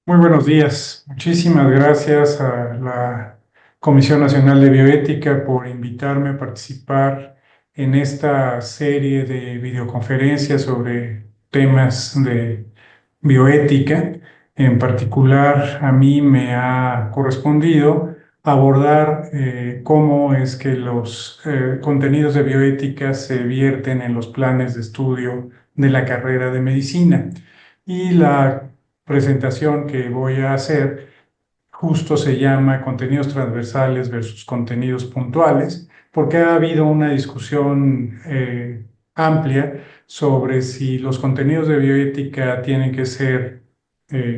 Muy buenos días. Muchísimas gracias a la Comisión Nacional de Bioética por invitarme a participar en esta serie de videoconferencias sobre temas de bioética. En particular, a mí me ha correspondido abordar cómo es que los contenidos de bioética se vierten en los planes de estudio de la carrera de medicina. Y la presentación que voy a hacer justo se llama contenidos transversales versus contenidos puntuales, porque ha habido una discusión amplia sobre si los contenidos de bioética tienen que ser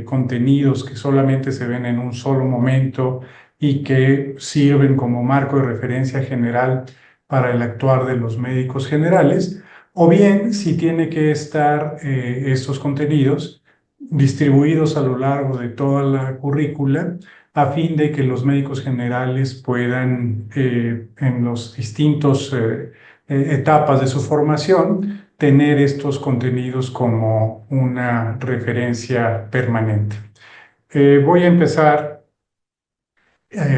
contenidos que solamente se ven en un solo momento y que sirven como marco de referencia general para el actuar de los médicos generales, o bien si tiene que estar estos contenidos distribuidos a lo largo de toda la currícula a fin de que los médicos generales puedan, en los distintos etapas de su formación, tener estos contenidos como una referencia permanente. Voy a empezar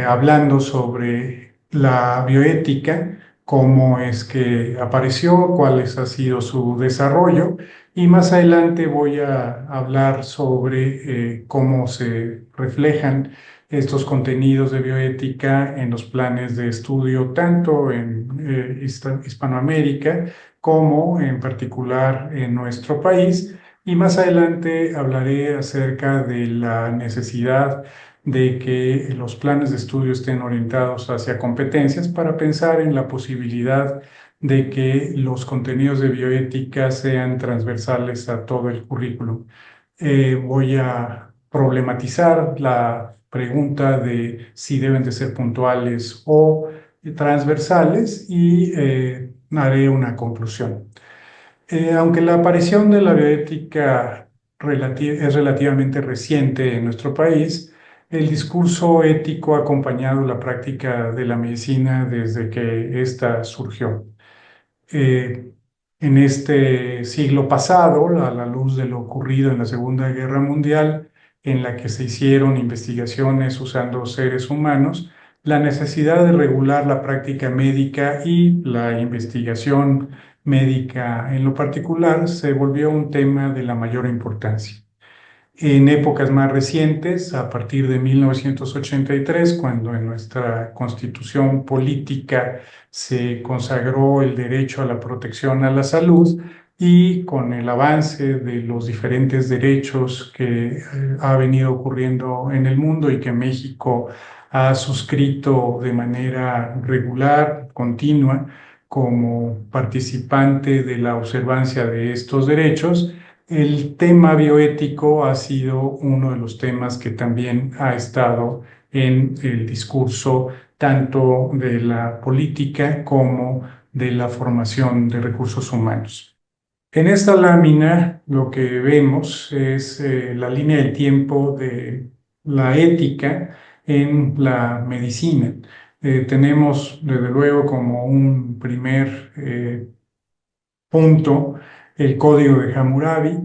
hablando sobre la bioética, cómo es que apareció, cuál ha sido su desarrollo, y más adelante voy a hablar sobre cómo se reflejan estos contenidos de bioética en los planes de estudio, tanto en Hispanoamérica como en particular en nuestro país. Y más adelante hablaré acerca de la necesidad de que los planes de estudio estén orientados hacia competencias para pensar en la posibilidad de que los contenidos de bioética sean transversales a todo el currículum. Voy a problematizar la pregunta de si deben de ser puntuales o transversales y haré una conclusión. Aunque la aparición de la bioética es relativamente reciente en nuestro país, el discurso ético ha acompañado la práctica de la medicina desde que ésta surgió. Eh, en este siglo pasado, a la luz de lo ocurrido en la Segunda Guerra Mundial, en la que se hicieron investigaciones usando seres humanos, la necesidad de regular la práctica médica y la investigación médica en lo particular se volvió un tema de la mayor importancia. En épocas más recientes, a partir de 1983, cuando en nuestra constitución política se consagró el derecho a la protección a la salud y con el avance de los diferentes derechos que ha venido ocurriendo en el mundo y que México ha suscrito de manera regular, continua, como participante de la observancia de estos derechos, el tema bioético ha sido uno de los temas que también ha estado en el discurso tanto de la política como de la formación de recursos humanos. En esta lámina lo que vemos es la línea del tiempo de la ética en la medicina. Tenemos desde luego como un primer punto el Código de Hammurabi.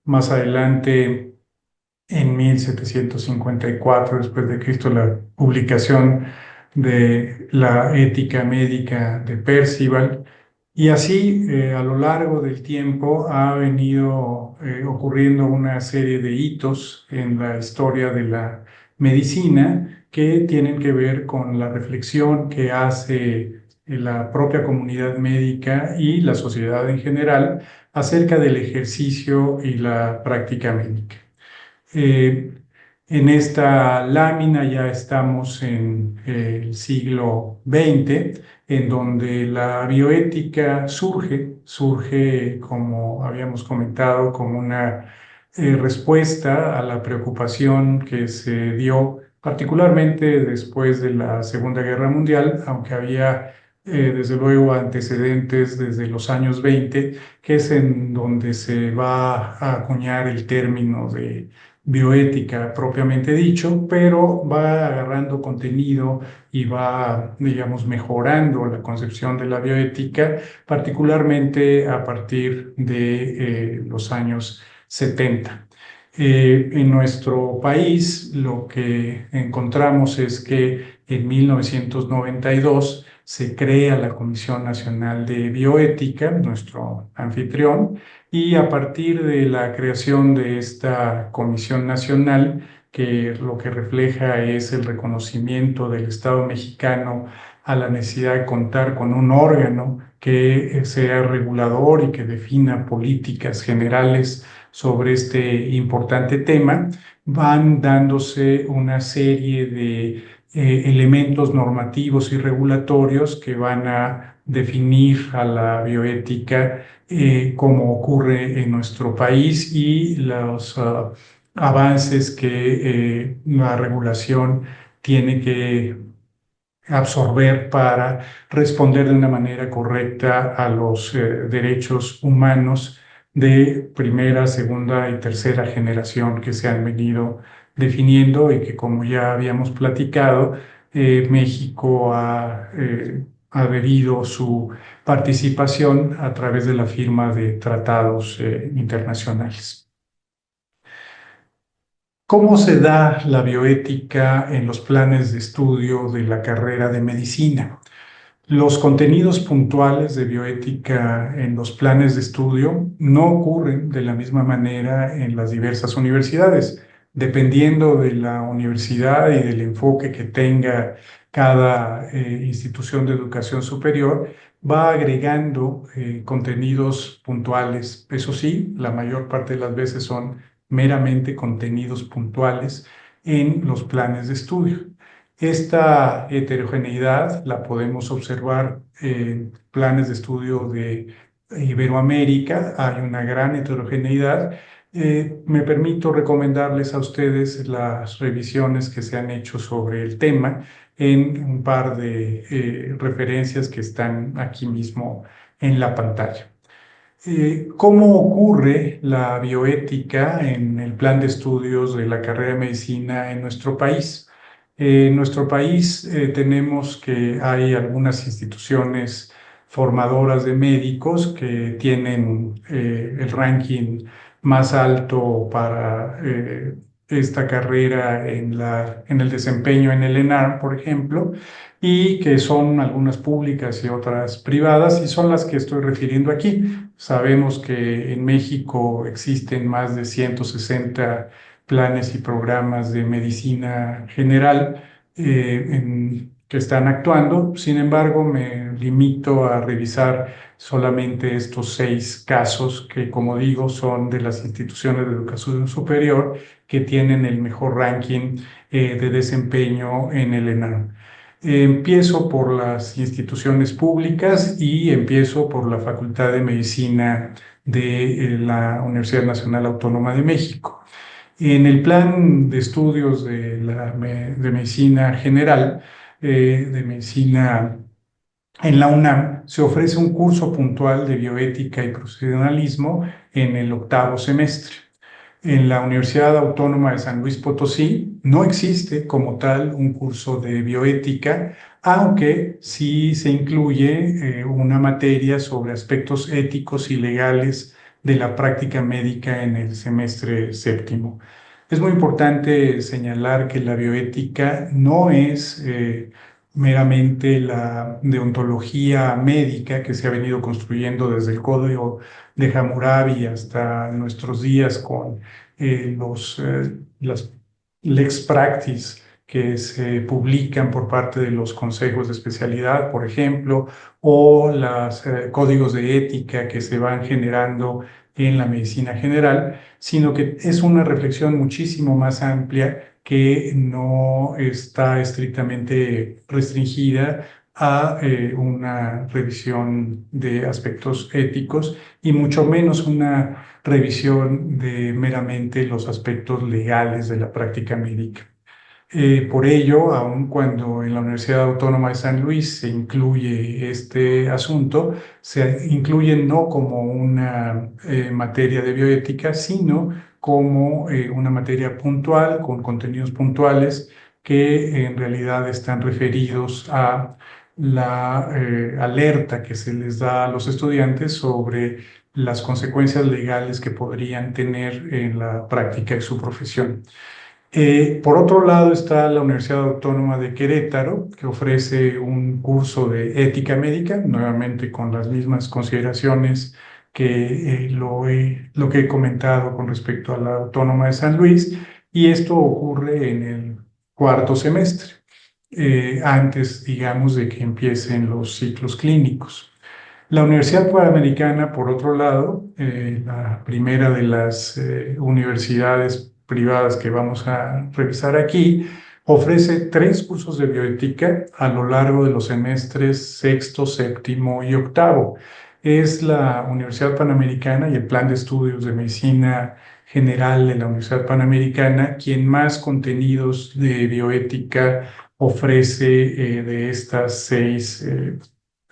Más adelante, en 1754 después de Cristo, la publicación de la Ética Médica de Percival. Y así, a lo largo del tiempo, ha venido ocurriendo una serie de hitos en la historia de la medicina que tienen que ver con la reflexión que hace la propia comunidad médica y la sociedad en general acerca del ejercicio y la práctica médica. Eh, en esta lámina ya estamos en el siglo XX, en donde la bioética surge, como habíamos comentado, como una respuesta a la preocupación que se dio particularmente después de la Segunda Guerra Mundial, aunque había desde luego antecedentes desde los años 20, que es en donde se va a acuñar el término de bioética propiamente dicho, pero va agarrando contenido y va, digamos, mejorando la concepción de la bioética, particularmente a partir de los años 70. En nuestro país lo que encontramos es que en 1992 se crea la Comisión Nacional de Bioética, nuestro anfitrión, y a partir de la creación de esta Comisión Nacional, que lo que refleja es el reconocimiento del Estado mexicano a la necesidad de contar con un órgano que sea regulador y que defina políticas generales sobre este importante tema, van dándose una serie de elementos normativos y regulatorios que van a definir a la bioética como ocurre en nuestro país y los avances que la regulación tiene que absorber para responder de una manera correcta a los derechos humanos de primera, segunda y tercera generación que se han venido definiendo y que, como ya habíamos platicado, México ha adherido su participación a través de la firma de tratados internacionales. ¿Cómo se da la bioética en los planes de estudio de la carrera de medicina? Los contenidos puntuales de bioética en los planes de estudio no ocurren de la misma manera en las diversas universidades. Dependiendo de la universidad y del enfoque que tenga cada institución de educación superior, va agregando contenidos puntuales. Eso sí, la mayor parte de las veces son meramente contenidos puntuales en los planes de estudio. Esta heterogeneidad la podemos observar en planes de estudio de Iberoamérica. Hay una gran heterogeneidad. Me permito recomendarles a ustedes las revisiones que se han hecho sobre el tema en un par de referencias que están aquí mismo en la pantalla. ¿Cómo ocurre la bioética en el plan de estudios de la carrera de medicina en nuestro país? En nuestro país tenemos que hay algunas instituciones formadoras de médicos que tienen el ranking más alto para esta carrera en el desempeño en el ENARM, por ejemplo, y que son algunas públicas y otras privadas, y son las que estoy refiriendo aquí. Sabemos que en México existen más de 160 planes y programas de medicina general que están actuando. Sin embargo, me limito a revisar solamente estos 6 casos que, como digo, son de las instituciones de educación superior que tienen el mejor ranking de desempeño en el ENARM. Empiezo por las instituciones públicas y empiezo por la Facultad de Medicina de la Universidad Nacional Autónoma de México. En el plan de estudios de medicina general, de medicina en la UNAM, se ofrece un curso puntual de bioética y proceduralismo en el 8º semestre. En la Universidad Autónoma de San Luis Potosí no existe como tal un curso de bioética, aunque sí se incluye una materia sobre aspectos éticos y legales de la práctica médica en el semestre séptimo. Es muy importante señalar que la bioética no es meramente la deontología médica que se ha venido construyendo desde el Código de Hammurabi hasta nuestros días con las lex practice que se publican por parte de los consejos de especialidad, por ejemplo, o los códigos de ética que se van generando en la medicina general, sino que es una reflexión muchísimo más amplia que no está estrictamente restringida a una revisión de aspectos éticos y mucho menos una revisión de meramente los aspectos legales de la práctica médica. Por ello, aun cuando en la Universidad Autónoma de San Luis se incluye este asunto, se incluye no como una materia de bioética, sino como una materia puntual, con contenidos puntuales que en realidad están referidos a la alerta que se les da a los estudiantes sobre las consecuencias legales que podrían tener en la práctica de su profesión. Por otro lado está la Universidad Autónoma de Querétaro, que ofrece un curso de ética médica, nuevamente con las mismas consideraciones que lo que he comentado con respecto a la Autónoma de San Luis, y esto ocurre en el cuarto semestre, antes, digamos, de que empiecen los ciclos clínicos. La Universidad Panamericana, por otro lado, la primera de las universidades privadas que vamos a revisar aquí, ofrece 3 cursos de bioética a lo largo de los semestres sexto, séptimo y octavo. Es la Universidad Panamericana y el Plan de Estudios de Medicina General de la Universidad Panamericana quien más contenidos de bioética ofrece de estas 6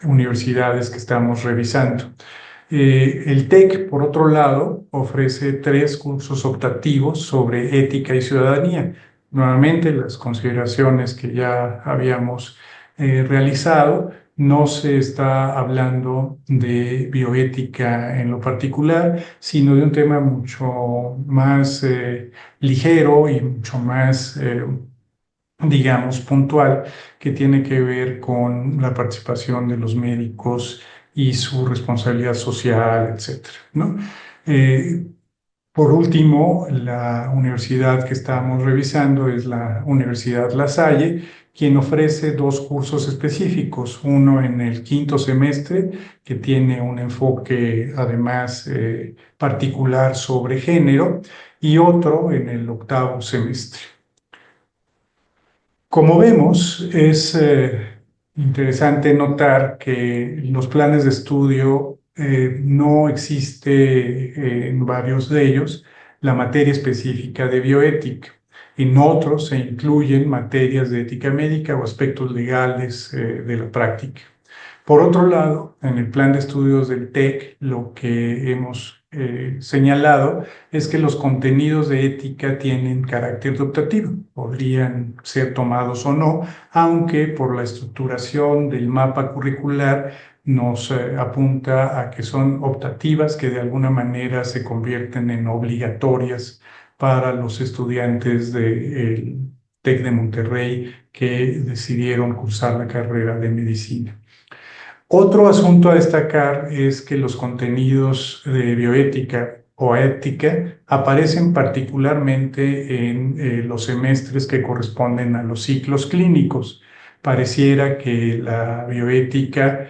universidades que estamos revisando. El TEC, por otro lado, ofrece 3 cursos optativos sobre ética y ciudadanía. Nuevamente, las consideraciones que ya habíamos realizado, no se está hablando de bioética en lo particular, sino de un tema mucho más ligero y mucho más digamos, puntual, que tiene que ver con la participación de los médicos y su responsabilidad social, etcétera, ¿no? Eh, por último, la universidad que estamos revisando es la Universidad La Salle, quien ofrece 2 cursos específicos, uno en el quinto semestre, que tiene un enfoque además particular sobre género, y otro en el octavo semestre. Como vemos, es interesante notar que los planes de estudio no existe en varios de ellos la materia específica de bioética. En otros se incluyen materias de ética médica o aspectos legales de la práctica. Por otro lado, en el plan de estudios del TEC, lo que hemos señalado es que los contenidos de ética tienen carácter optativo, podrían ser tomados o no, aunque por la estructuración del mapa curricular nos apunta a que son optativas, que de alguna manera se convierten en obligatorias para los estudiantes del TEC de Monterrey que decidieron cursar la carrera de medicina. Otro asunto a destacar es que los contenidos de bioética o ética aparecen particularmente en los semestres que corresponden a los ciclos clínicos. Pareciera que la bioética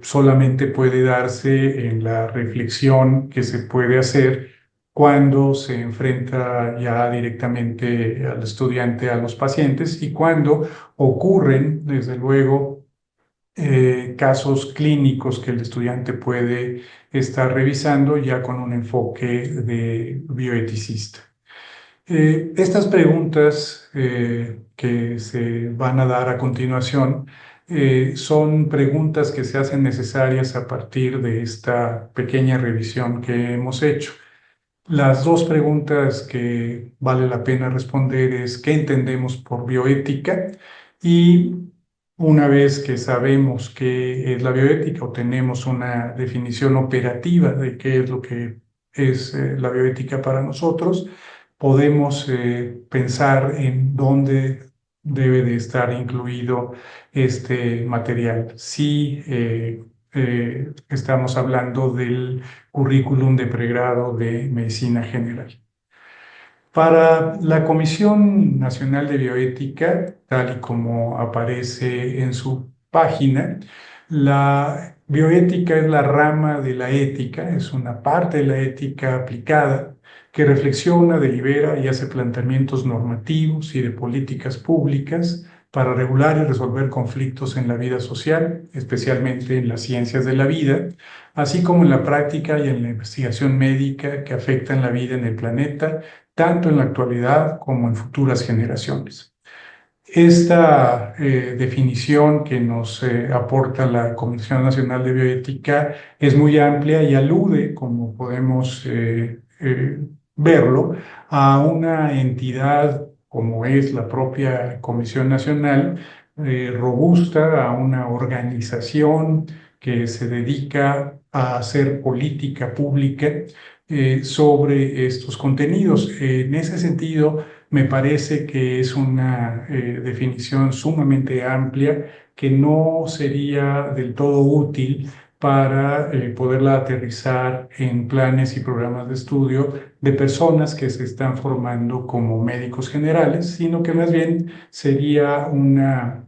solamente puede darse en la reflexión que se puede hacer cuando se enfrenta ya directamente al estudiante, a los pacientes, y cuando ocurren, desde luego, casos clínicos que el estudiante puede estar revisando ya con un enfoque de bioeticista. Estas preguntas que se van a dar a continuación son preguntas que se hacen necesarias a partir de esta pequeña revisión que hemos hecho. Las 2 preguntas que vale la pena responder es ¿qué entendemos por bioética? Y una vez que sabemos qué es la bioética o tenemos una definición operativa de qué es lo que es la bioética para nosotros, podemos pensar en dónde debe de estar incluido este material. Si estamos hablando del currículum de pregrado de Medicina General. Para la Comisión Nacional de Bioética, tal y como aparece en su página, la bioética es la rama de la ética, es una parte de la ética aplicada que reflexiona, delibera y hace planteamientos normativos y de políticas públicas para regular y resolver conflictos en la vida social, especialmente en las ciencias de la vida, así como en la práctica y en la investigación médica que afectan la vida en el planeta, tanto en la actualidad como en futuras generaciones. Esta definición que nos aporta la Comisión Nacional de Bioética es muy amplia y alude, como podemos verlo, a una entidad como es la propia Comisión Nacional, robusta, a una organización que se dedica a hacer política pública sobre estos contenidos. En ese sentido, me parece que es una definición sumamente amplia que no sería del todo útil para poderla aterrizar en planes y programas de estudio de personas que se están formando como médicos generales, sino que más bien sería una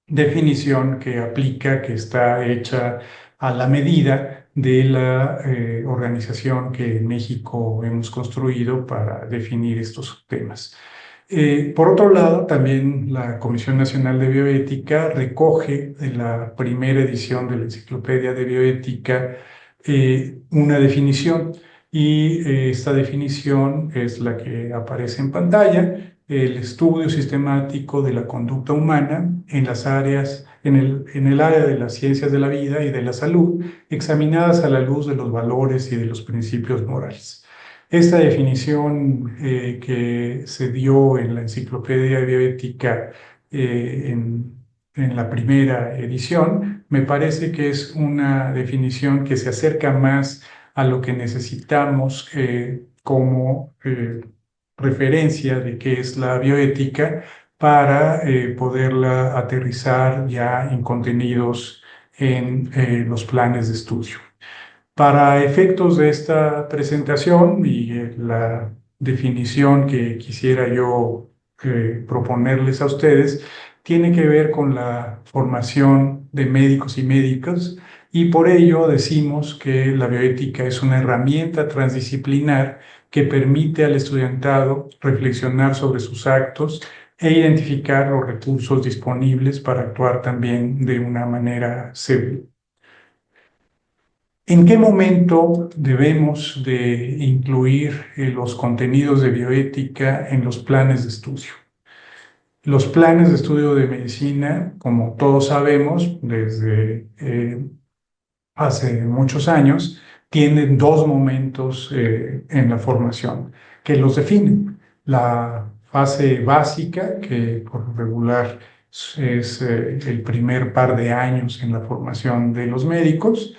definición que aplica, que está hecha a la medida de la organización que en México hemos construido para definir estos temas. Por otro lado, también la Comisión Nacional de Bioética recoge en la primera edición de la Enciclopedia de Bioética una definición y esta definición es la que aparece en pantalla: el estudio sistemático de la conducta humana en las áreas, en el área de las ciencias de la vida y de la salud, examinadas a la luz de los valores y de los principios morales. Esta definición que se dio en la Enciclopedia de Bioética en la primera edición, me parece que es una definición que se acerca más a lo que necesitamos como referencia de qué es la bioética para poderla aterrizar ya en contenidos en los planes de estudio. Para efectos de esta presentación y la definición que quisiera yo proponerles a ustedes, tiene que ver con la formación de médicos y médicas, y por ello decimos que la bioética es una herramienta transdisciplinar que permite al estudiantado reflexionar sobre sus actos e identificar los recursos disponibles para actuar también de una manera segura. ¿En qué momento debemos de incluir los contenidos de bioética en los planes de estudio? Los planes de estudio de medicina, como todos sabemos, desde hace muchos años, tienen dos momentos en la formación que los definen. La fase básica, que por lo regular es el primer par de años en la formación de los médicos,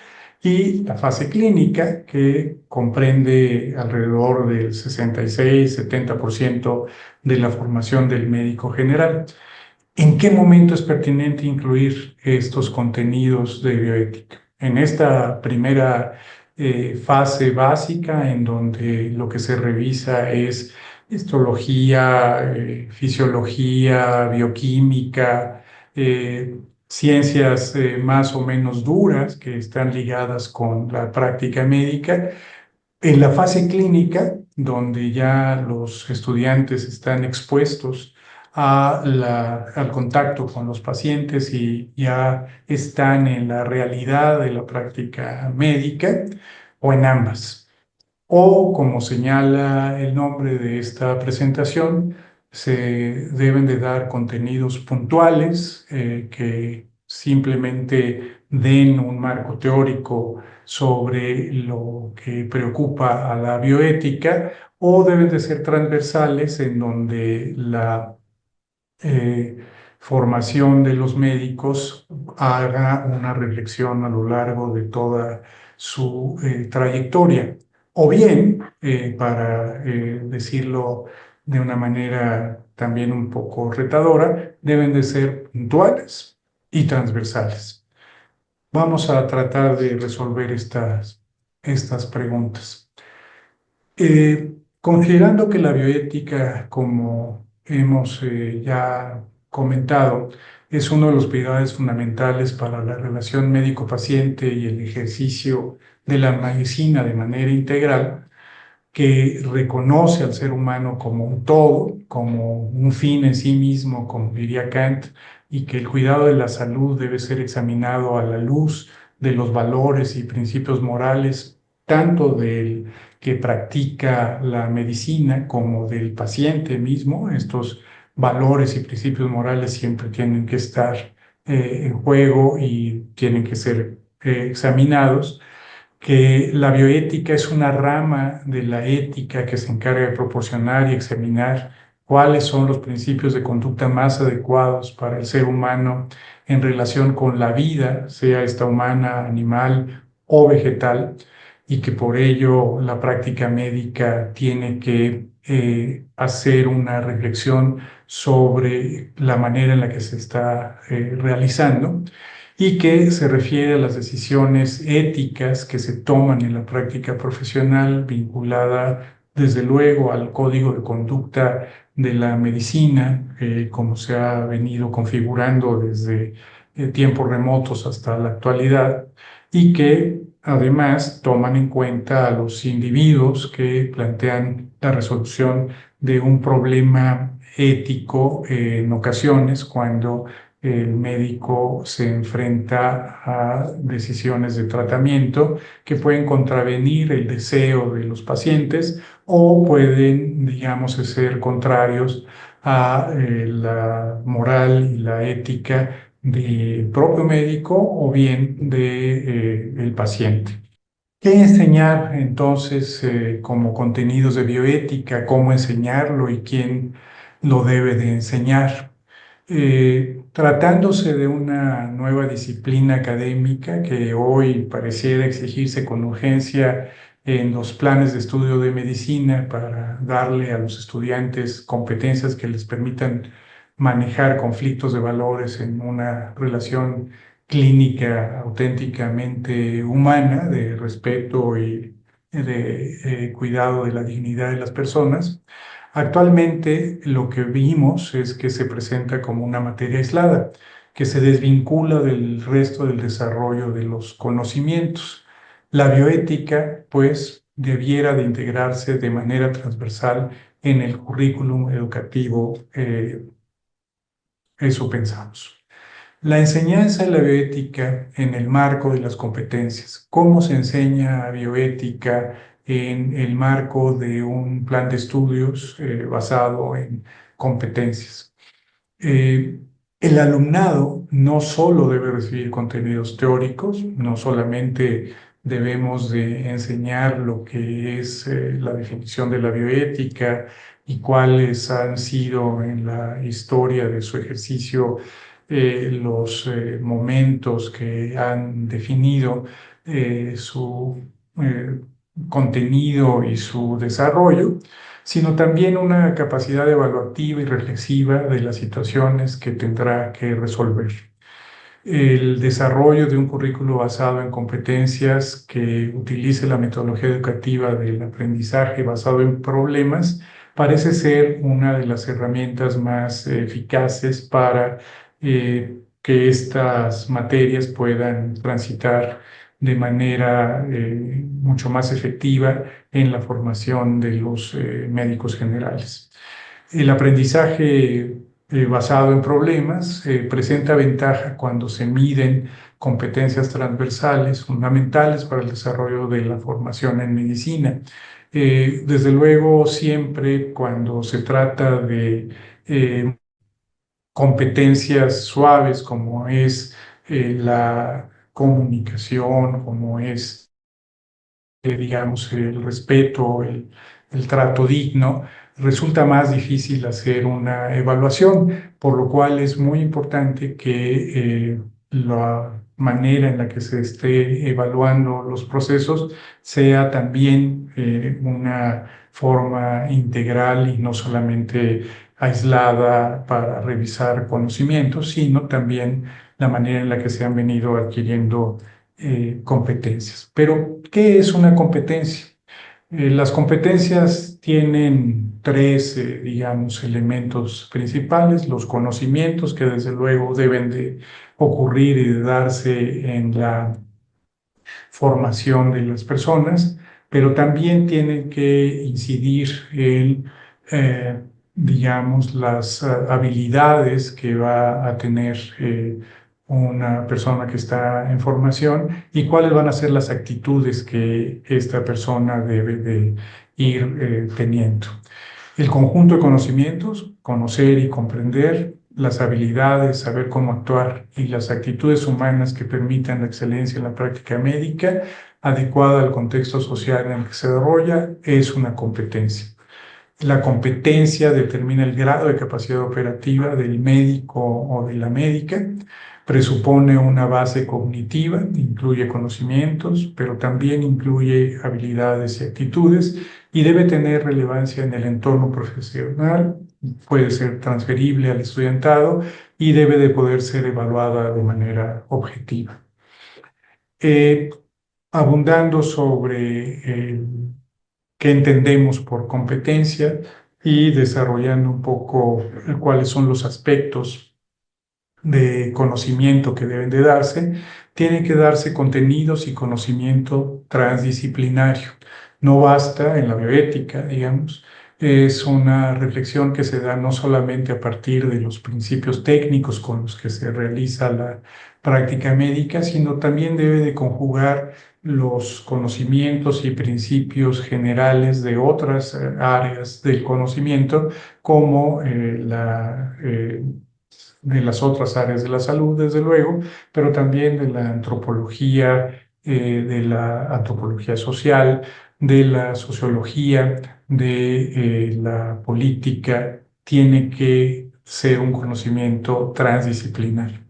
y la fase clínica, que comprende alrededor del 66-70% de la formación del médico general. ¿En qué momento es pertinente incluir estos contenidos de bioética? En esta primera fase básica, en donde lo que se revisa es histología, fisiología, bioquímica, ciencias más o menos duras que están ligadas con la práctica médica. En la fase clínica, donde ya los estudiantes están expuestos al contacto con los pacientes y ya están en la realidad de la práctica médica, o en ambas. O, como señala el nombre de esta presentación, se deben de dar contenidos puntuales que simplemente den un marco teórico sobre lo que preocupa a la bioética, o deben de ser transversales, en donde la eh, formación de los médicos haga una reflexión a lo largo de toda su trayectoria. O bien, para decirlo de una manera también un poco retadora, deben de ser puntuales y transversales. Vamos a tratar de resolver estas preguntas. Considerando que la bioética, como hemos ya comentado, es uno de los pilares fundamentales para la relación médico-paciente y el ejercicio de la medicina de manera integral, que reconoce al ser humano como un todo, como un fin en sí mismo, como diría Kant, y que el cuidado de la salud debe ser examinado a la luz de los valores y principios morales, tanto del que practica la medicina como del paciente mismo. Estos valores y principios morales siempre tienen que estar en juego y tienen que ser examinados. Que la bioética es una rama de la ética que se encarga de proporcionar y examinar cuáles son los principios de conducta más adecuados para el ser humano en relación con la vida, sea esta humana, animal o vegetal, y que por ello la práctica médica tiene que hacer una reflexión sobre la manera en la que se está realizando y que se refiere a las decisiones éticas que se toman en la práctica profesional vinculada desde luego al código de conducta de la medicina, como se ha venido configurando desde tiempos remotos hasta la actualidad, y que además toman en cuenta a los individuos que plantean la resolución de un problema ético en ocasiones cuando el médico se enfrenta a decisiones de tratamiento que pueden contravenir el deseo de los pacientes o pueden, digamos, ser contrarios a la moral y la ética del propio médico o bien del paciente. ¿Qué enseñar entonces como contenidos de bioética? ¿Cómo enseñarlo y quién lo debe de enseñar? Tratándose de una nueva disciplina académica que hoy pareciera exigirse con urgencia en los planes de estudio de medicina para darle a los estudiantes competencias que les permitan manejar conflictos de valores en una relación clínica auténticamente humana, de respeto y de cuidado de la dignidad de las personas. Actualmente lo que vimos es que se presenta como una materia aislada, que se desvincula del resto del desarrollo de los conocimientos. La bioética, pues, debiera de integrarse de manera transversal en el currículum educativo, eso pensamos. La enseñanza de la bioética en el marco de las competencias. ¿Cómo se enseña bioética en el marco de un plan de estudios basado en competencias? Eh, el alumnado no solo debe recibir contenidos teóricos, no solamente debemos de enseñar lo que es la definición de la bioética y cuáles han sido en la historia de su ejercicio los momentos que han definido su eh, contenido y su desarrollo, sino también una capacidad evaluativa y reflexiva de las situaciones que tendrá que resolver. El desarrollo de un currículo basado en competencias que utilice la metodología educativa del aprendizaje basado en problemas parece ser una de las herramientas más eficaces para que estas materias puedan transitar de manera mucho más efectiva en la formación de los médicos generales. El aprendizaje basado en problemas presenta ventaja cuando se miden competencias transversales fundamentales para el desarrollo de la formación en medicina. Desde luego, siempre cuando se trata de competencias suaves como es la comunicación, como es digamos, el respeto, el trato digno, resulta más difícil hacer una evaluación, por lo cual es muy importante que la manera en la que se esté evaluando los procesos sea también una forma integral y no solamente aislada para revisar conocimientos, sino también la manera en la que se han venido adquiriendo competencias. Pero, ¿qué es una competencia? Las competencias tienen tres, digamos, elementos principales: los conocimientos, que desde luego deben de ocurrir y de darse en la formación de las personas, pero también tienen que incidir en, digamos, las habilidades que va a tener una persona que está en formación y cuáles van a ser las actitudes que esta persona debe de ir teniendo. El conjunto de conocimientos, conocer y comprender, las habilidades, saber cómo actuar y las actitudes humanas que permitan la excelencia en la práctica médica, adecuada al contexto social en el que se desarrolla, es una competencia. La competencia determina el grado de capacidad operativa del médico o de la médica. Presupone una base cognitiva, incluye conocimientos, pero también incluye habilidades y actitudes y debe tener relevancia en el entorno profesional, puede ser transferible al estudiantado y debe de poder ser evaluada de manera objetiva. Eh, Abundando sobre qué entendemos por competencia y desarrollando un poco cuáles son los aspectos de conocimiento que deben de darse, tienen que darse contenidos y conocimiento transdisciplinario. No basta en la bioética, digamos, es una reflexión que se da no solamente a partir de los principios técnicos con los que se realiza la práctica médica, sino también debe de conjugar los conocimientos y principios generales de otras áreas del conocimiento, como de las otras áreas de la salud, desde luego, pero también de la antropología social, de la sociología, de la política. Tiene que ser un conocimiento transdisciplinar.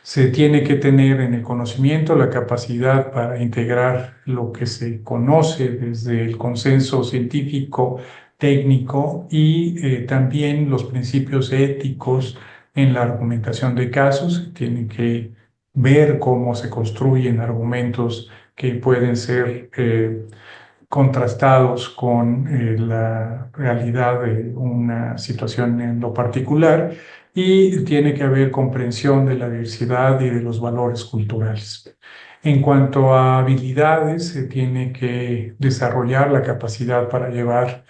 Se tiene que tener en el conocimiento la capacidad para integrar lo que se conoce desde el consenso científico, técnico y también los principios éticos en la argumentación de casos. Se tiene que ver cómo se construyen argumentos que pueden ser contrastados con la realidad de una situación en lo particular, y tiene que haber comprensión de la diversidad y de los valores culturales. En cuanto a habilidades, se tiene que desarrollar la capacidad para llevar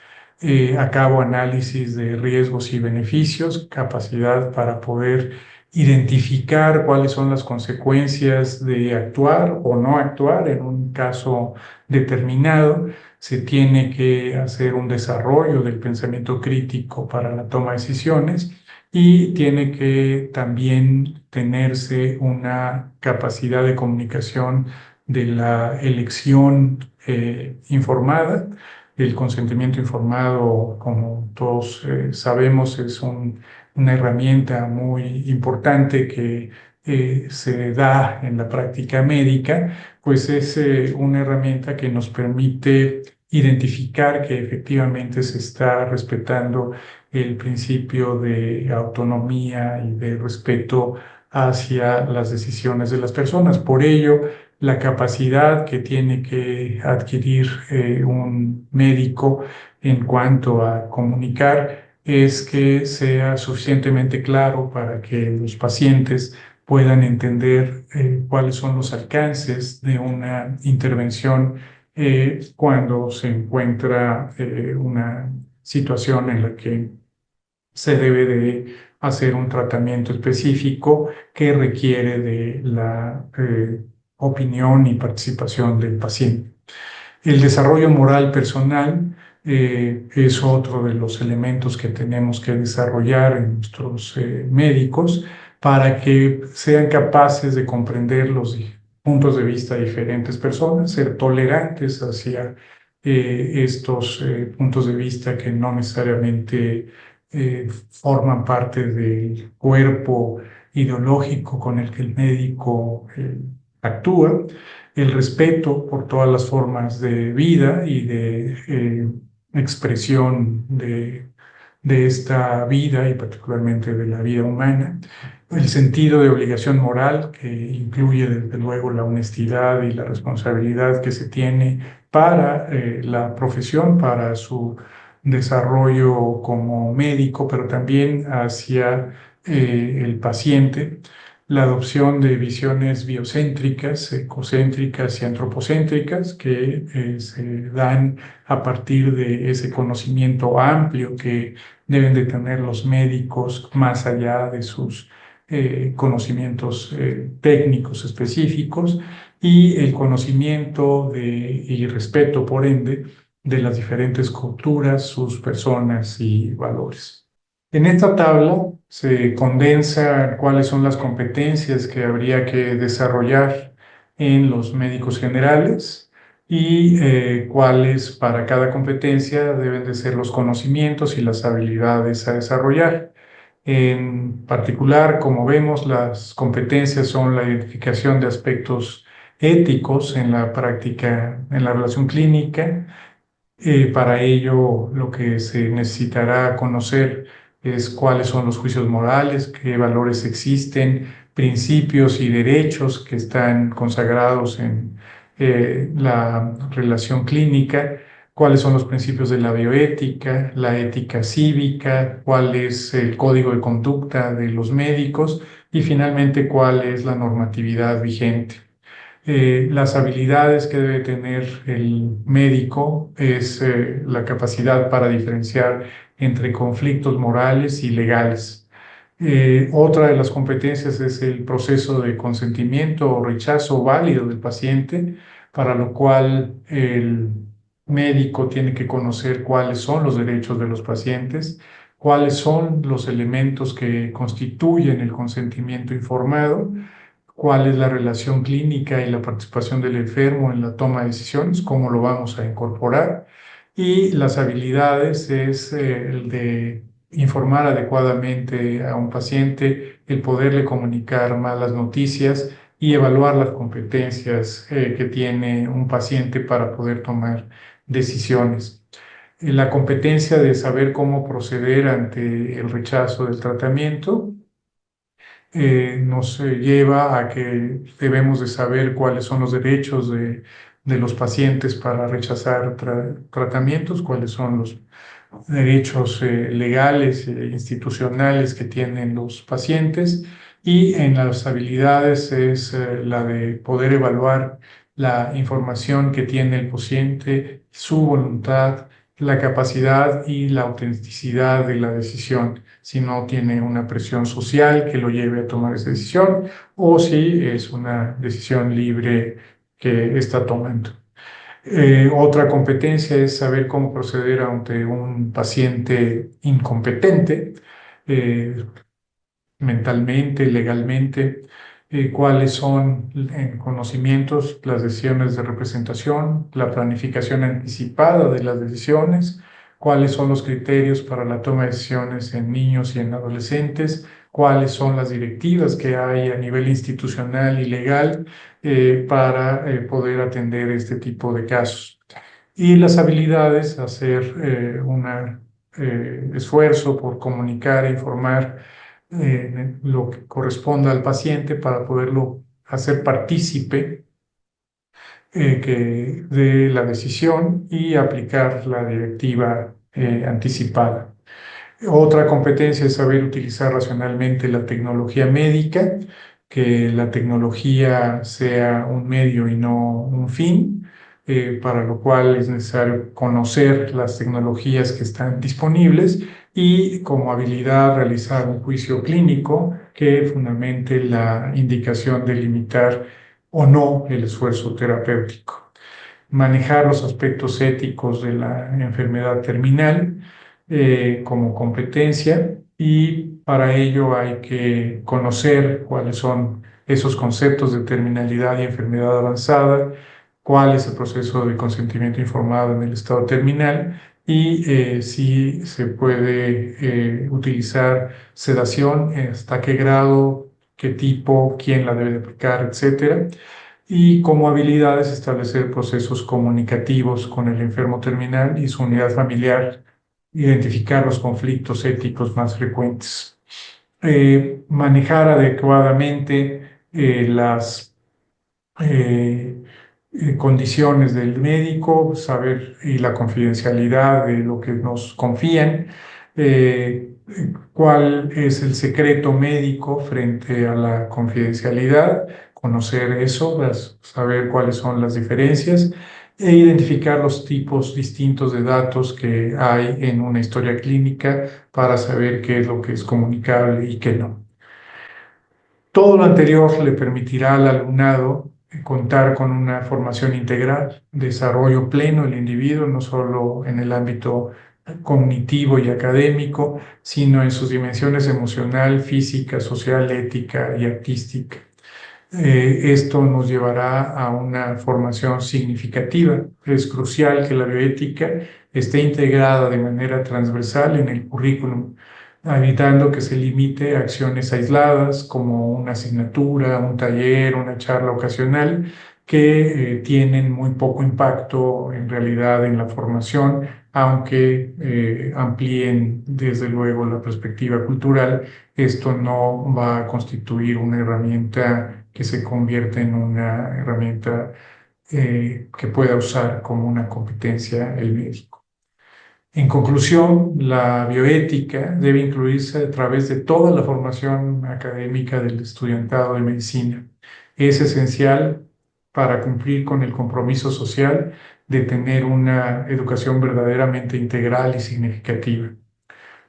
a cabo análisis de riesgos y beneficios, capacidad para poder identificar cuáles son las consecuencias de actuar o no actuar en un caso determinado. Se tiene que hacer un desarrollo del pensamiento crítico para la toma de decisiones y tiene que también tenerse una capacidad de comunicación de la elección informada. El consentimiento informado, como todos sabemos, es una herramienta muy importante que se da en la práctica médica, pues es una herramienta que nos permite identificar que efectivamente se está respetando el principio de autonomía y de respeto hacia las decisiones de las personas. Por ello, la capacidad que tiene que adquirir un médico en cuanto a comunicar es que sea suficientemente claro para que los pacientes puedan entender cuáles son los alcances de una intervención cuando se encuentra una situación en la que se debe de hacer un tratamiento específico que requiere de la opinión y participación del paciente. El desarrollo moral personal es otro de los elementos que tenemos que desarrollar en nuestros médicos para que sean capaces de comprender los puntos de vista de diferentes personas, ser tolerantes hacia estos puntos de vista que no necesariamente forman parte del cuerpo ideológico con el que el médico actúa. El respeto por todas las formas de vida y de expresión de esta vida y particularmente de la vida humana. El sentido de obligación moral, que incluye desde luego la honestidad y la responsabilidad que se tiene para la profesión, para su desarrollo como médico, pero también hacia el paciente. La adopción de visiones biocéntricas, ecocéntricas y antropocéntricas que se dan a partir de ese conocimiento amplio que deben de tener los médicos más allá de sus conocimientos técnicos específicos, y el conocimiento y respeto, por ende, de las diferentes culturas, sus personas y valores. En esta tabla se condensa cuáles son las competencias que habría que desarrollar en los médicos generales. y cuáles para cada competencia deben de ser los conocimientos y las habilidades a desarrollar. En particular, como vemos, las competencias son la identificación de aspectos éticos en la práctica, en la relación clínica. Para ello, lo que se necesitará conocer es cuáles son los juicios morales, qué valores existen, principios y derechos que están consagrados en la relación clínica, cuáles son los principios de la bioética, la ética cívica, cuál es el código de conducta de los médicos y finalmente cuál es la normatividad vigente. Las habilidades que debe tener el médico es la capacidad para diferenciar entre conflictos morales y legales. Otra de las competencias es el proceso de consentimiento o rechazo válido del paciente, para lo cual el médico tiene que conocer cuáles son los derechos de los pacientes, cuáles son los elementos que constituyen el consentimiento informado, cuál es la relación clínica y la participación del enfermo en la toma de decisiones, cómo lo vamos a incorporar. Y las habilidades es el de informar adecuadamente a un paciente, el poderle comunicar malas noticias y evaluar las competencias que tiene un paciente para poder tomar decisiones. La competencia de saber cómo proceder ante el rechazo del tratamiento nos lleva a que debemos de saber cuáles son los derechos de los pacientes para rechazar tratamientos, cuáles son los derechos legales e institucionales que tienen los pacientes, y en las habilidades es la de poder evaluar la información que tiene el paciente, su voluntad, la capacidad y la autenticidad de la decisión, si no tiene una presión social que lo lleve a tomar esa decisión o si es una decisión libre que está tomando. Otra competencia es saber cómo proceder ante un paciente incompetente, eh, mentalmente, legalmente, cuáles son en conocimientos las decisiones de representación, la planificación anticipada de las decisiones, cuáles son los criterios para la toma de decisiones en niños y en adolescentes, cuáles son las directivas que hay a nivel institucional y legal para poder atender este tipo de casos. Y las habilidades, hacer un esfuerzo por comunicar e informar lo que corresponda al paciente para poderlo hacer partícipe de la decisión y aplicar la directiva anticipada. Otra competencia es saber utilizar racionalmente la tecnología médica, que la tecnología sea un medio y no un fin, para lo cual es necesario conocer las tecnologías que están disponibles y como habilidad realizar un juicio clínico que fundamente la indicación de limitar o no el esfuerzo terapéutico. Manejar los aspectos éticos de la enfermedad terminal como competencia, y para ello hay que conocer cuáles son esos conceptos de terminalidad y enfermedad avanzada, cuál es el proceso de consentimiento informado en el estado terminal y si se puede utilizar sedación, hasta qué grado, qué tipo, quién la debe de aplicar, etcétera. Y como habilidades establecer procesos comunicativos con el enfermo terminal y su unidad familiar, identificar los conflictos éticos más frecuentes, manejar adecuadamente las eh, condiciones del médico, saber y la confidencialidad de lo que nos confían, cuál es el secreto médico frente a la confidencialidad, conocer eso, saber cuáles son las diferencias e identificar los tipos distintos de datos que hay en una historia clínica para saber qué es lo que es comunicable y qué no. Todo lo anterior le permitirá al alumnado contar con una formación integral, desarrollo pleno del individuo, no solo en el ámbito cognitivo y académico, sino en sus dimensiones emocional, física, social, ética y artística. Esto nos llevará a una formación significativa. Es crucial que la bioética esté integrada de manera transversal en el currículum, evitando que se limite a acciones aisladas como una asignatura, un taller, una charla ocasional, que tienen muy poco impacto en realidad en la formación, aunque amplíen desde luego la perspectiva cultural. Esto no va a constituir una herramienta que se convierta en una herramienta que pueda usar como una competencia el médico. En conclusión, la bioética debe incluirse a través de toda la formación académica del estudiantado de medicina. Es esencial para cumplir con el compromiso social de tener una educación verdaderamente integral y significativa.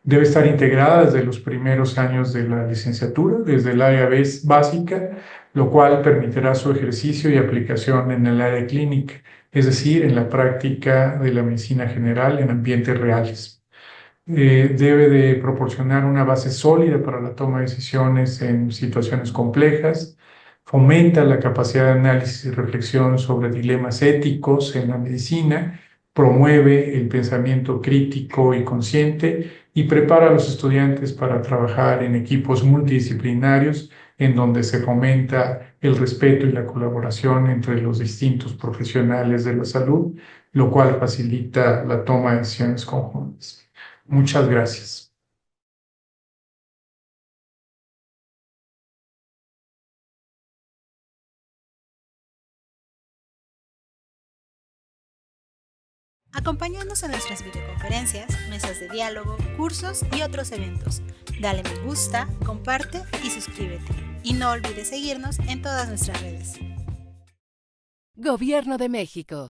Debe estar integrada desde los primeros años de la licenciatura, desde el área básica, lo cual permitirá su ejercicio y aplicación en el área clínica, es decir, en la práctica de la medicina general en ambientes reales. Debe de proporcionar una base sólida para la toma de decisiones en situaciones complejas, fomenta la capacidad de análisis y reflexión sobre dilemas éticos en la medicina, promueve el pensamiento crítico y consciente y prepara a los estudiantes para trabajar en equipos multidisciplinarios en donde se fomenta el respeto y la colaboración entre los distintos profesionales de la salud, lo cual facilita la toma de decisiones conjuntas. Muchas gracias. Acompáñanos en nuestras videoconferencias, mesas de diálogo, cursos y otros eventos. Dale me gusta, comparte y suscríbete. Y no olvides seguirnos en todas nuestras redes. Gobierno de México.